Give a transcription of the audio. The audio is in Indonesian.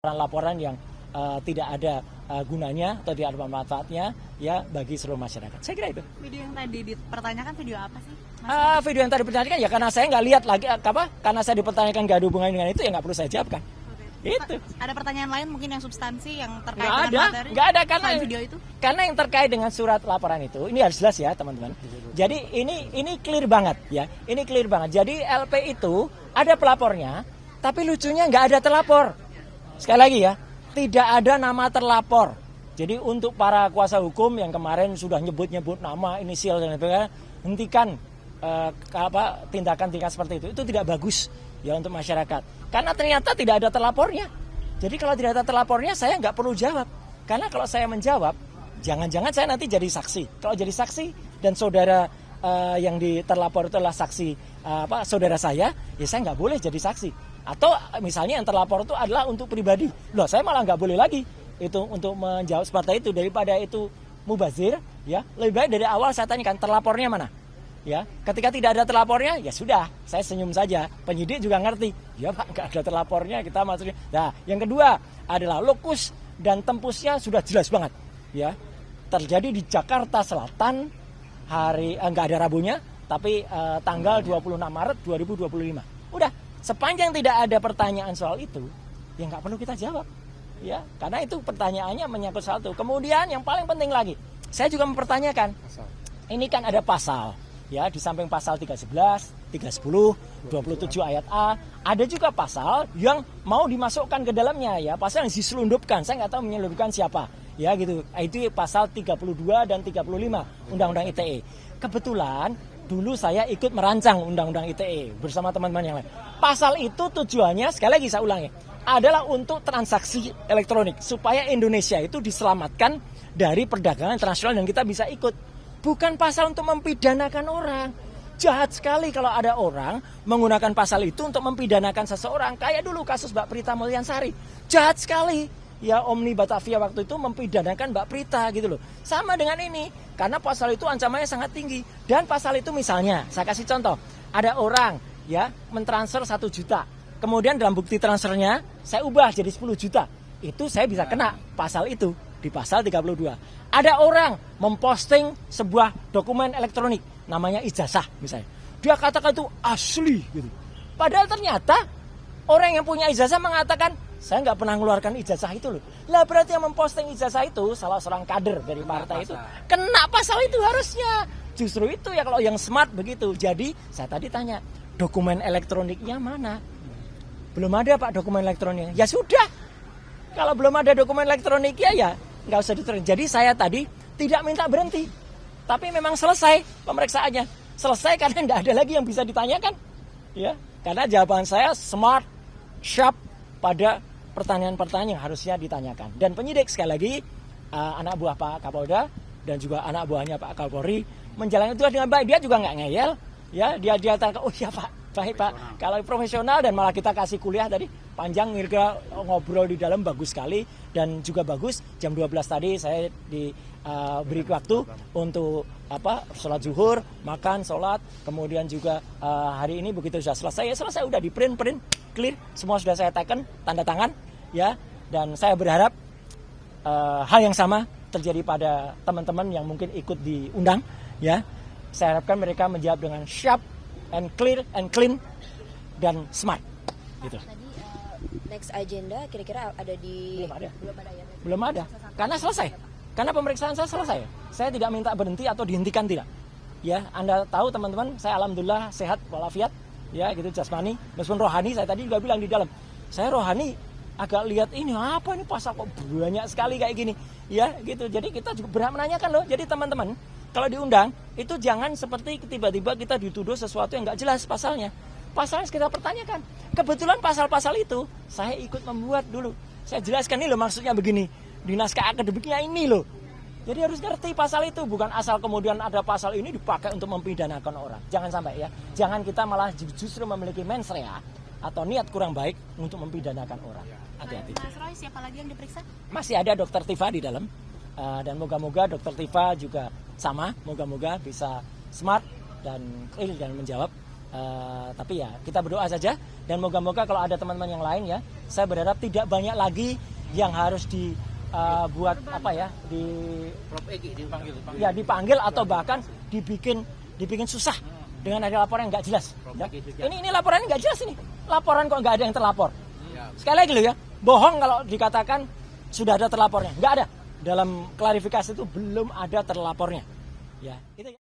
laporan yang tidak ada gunanya atau tidak ada manfaatnya ya bagi seluruh masyarakat. Saya kira itu. Video yang tadi dipertanyakan video apa sih? Video yang tadi dipertanyakan ya karena saya nggak lihat lagi karena saya dipertanyakan nggak ada hubungannya dengan itu ya nggak perlu saya jawabkan. Oke. Itu. Ada pertanyaan lain mungkin yang substansi yang terkait Nggak dengan ada, materi? nggak ada karena video itu. Karena yang terkait dengan surat laporan itu ini harus jelas ya teman-teman. Jadi ini clear banget ya. Ini clear banget. Jadi LP itu ada pelapornya, tapi lucunya nggak ada terlapor. Sekali lagi ya, tidak ada nama terlapor. Jadi untuk para kuasa hukum yang kemarin sudah nyebut-nyebut nama, inisial dan sebagainya, hentikan tindakan-tindakan seperti itu tidak bagus ya untuk masyarakat. Karena ternyata tidak ada terlapornya. Jadi kalau tidak ada terlapornya saya nggak perlu jawab. Karena kalau saya menjawab, jangan-jangan saya nanti jadi saksi. Kalau jadi saksi dan saudara yang terlapor itu adalah saksi saudara saya, ya saya nggak boleh jadi saksi. Atau misalnya yang terlapor itu adalah untuk pribadi. Loh, saya malah nggak boleh lagi itu untuk menjawab seperti itu. Daripada itu mubazir, ya lebih baik dari awal saya tanyakan terlapornya mana. Ya, ketika tidak ada terlapornya, ya sudah, saya senyum saja. Penyidik juga ngerti, ya Pak, nggak ada terlapornya, kita maksudnya. Nah, yang kedua adalah lokus dan tempusnya sudah jelas banget. Ya, terjadi di Jakarta Selatan nggak ada Rabunya, tapi tanggal 26 Maret 2025. Udah, sepanjang tidak ada pertanyaan soal itu, ya nggak perlu kita jawab. Ya, karena itu pertanyaannya menyangkut soal itu. Kemudian yang paling penting lagi, saya juga mempertanyakan, ini kan ada pasal. Ya, di samping pasal 311, 310, 27 ayat A, ada juga pasal yang mau dimasukkan ke dalamnya ya, pasal yang diselundupkan. Saya nggak tahu menyelundupkan siapa. Ya gitu. Itu pasal 32 dan 35 Undang-Undang ITE. Kebetulan dulu saya ikut merancang Undang-Undang ITE bersama teman-teman yang lain. Pasal itu tujuannya, sekali lagi saya ulangi, adalah untuk transaksi elektronik supaya Indonesia itu diselamatkan dari perdagangan internasional dan kita bisa ikut. Bukan pasal untuk mempidanakan orang. Jahat sekali kalau ada orang menggunakan pasal itu untuk mempidanakan seseorang. Kayak dulu kasus Mbak Prita Mulyansari. Jahat sekali. Ya, Omni Batavia waktu itu mempidanakan Mbak Prita gitu loh. Sama dengan ini. Karena pasal itu ancamannya sangat tinggi. Dan pasal itu misalnya, saya kasih contoh. Ada orang ya mentransfer 1 juta. Kemudian dalam bukti transfernya saya ubah jadi 10 juta. Itu saya bisa kena pasal itu. Di pasal 32. Ada orang memposting sebuah dokumen elektronik namanya ijazah misalnya. Dia katakan itu asli gitu. Padahal ternyata orang yang punya ijazah mengatakan saya nggak pernah mengeluarkan ijazah itu loh. Lah berarti yang memposting ijazah itu salah seorang kader dari partai itu kena pasal itu harusnya. Justru itu ya kalau yang smart begitu. Jadi saya tadi tanya dokumen elektroniknya mana? Belum ada Pak dokumen elektroniknya. Ya sudah. Kalau belum ada dokumen elektroniknya ya nggak usah diterima. Jadi saya tadi tidak minta berhenti, tapi memang selesai pemeriksaannya. Selesai karena nggak ada lagi yang bisa ditanyakan, ya. Karena jawaban saya smart, sharp pada pertanyaan-pertanyaan yang harusnya ditanyakan. Dan penyidik sekali lagi anak buah Pak Kapolda dan juga anak buahnya Pak Kapolri menjalani itu dengan baik. Dia juga nggak ngeyel, ya. Dia tanya, oh iya Pak, baik Pak. Kalau profesional dan malah kita kasih kuliah tadi panjang, ngobrol di dalam bagus sekali dan juga bagus. Jam 12 tadi saya diberi waktu untuk sholat zuhur, makan, sholat, kemudian juga hari ini begitu sudah selesai, ya selesai udah di print clear, semua sudah saya teken, tanda tangan, ya. Dan saya berharap hal yang sama terjadi pada teman-teman yang mungkin ikut diundang, ya. Saya harapkan mereka menjawab dengan sharp and clear and clean dan smart, gitu. Next agenda kira-kira ada di... Belum ada. Karena selesai. Karena pemeriksaan saya selesai. Saya tidak minta berhenti atau dihentikan, tidak. Ya, Anda tahu teman-teman, saya alhamdulillah sehat walafiat, ya gitu jasmani. Meskipun rohani saya tadi juga bilang di dalam. Saya rohani agak lihat ini apa ini pasal kok banyak sekali kayak gini. Ya, gitu. Jadi kita juga berhak menanyakan loh. Jadi teman-teman, kalau diundang itu jangan seperti tiba-tiba kita dituduh sesuatu yang nggak jelas pasalnya. Pasalnya kita pertanyakan. Kebetulan pasal-pasal itu saya ikut membuat dulu. Saya jelaskan ini loh maksudnya begini. Di naskah akademiknya ini loh. Jadi harus ngerti pasal itu. Bukan asal kemudian ada pasal ini dipakai untuk mempidanakan orang. Jangan sampai ya. Jangan kita malah justru memiliki mens rea atau niat kurang baik untuk mempidanakan orang. Hati-hati. Mas Roy, siapa lagi yang diperiksa? Masih ada Dokter Tifa di dalam. Dan moga-moga Dokter Tifa juga sama. Moga-moga bisa smart dan clear dan menjawab. Tapi ya kita berdoa saja dan moga-moga kalau ada teman-teman yang lain ya, saya berharap tidak banyak lagi yang harus dibuat dipanggil atau bahkan dibikin susah dengan ada laporan yang nggak jelas. Ya. Ini laporannya nggak jelas ini. Laporan kok nggak ada yang terlapor. Sekali lagi loh ya, bohong kalau dikatakan sudah ada terlapornya. Nggak ada. Dalam klarifikasi itu belum ada terlapornya. Ya, itu ya.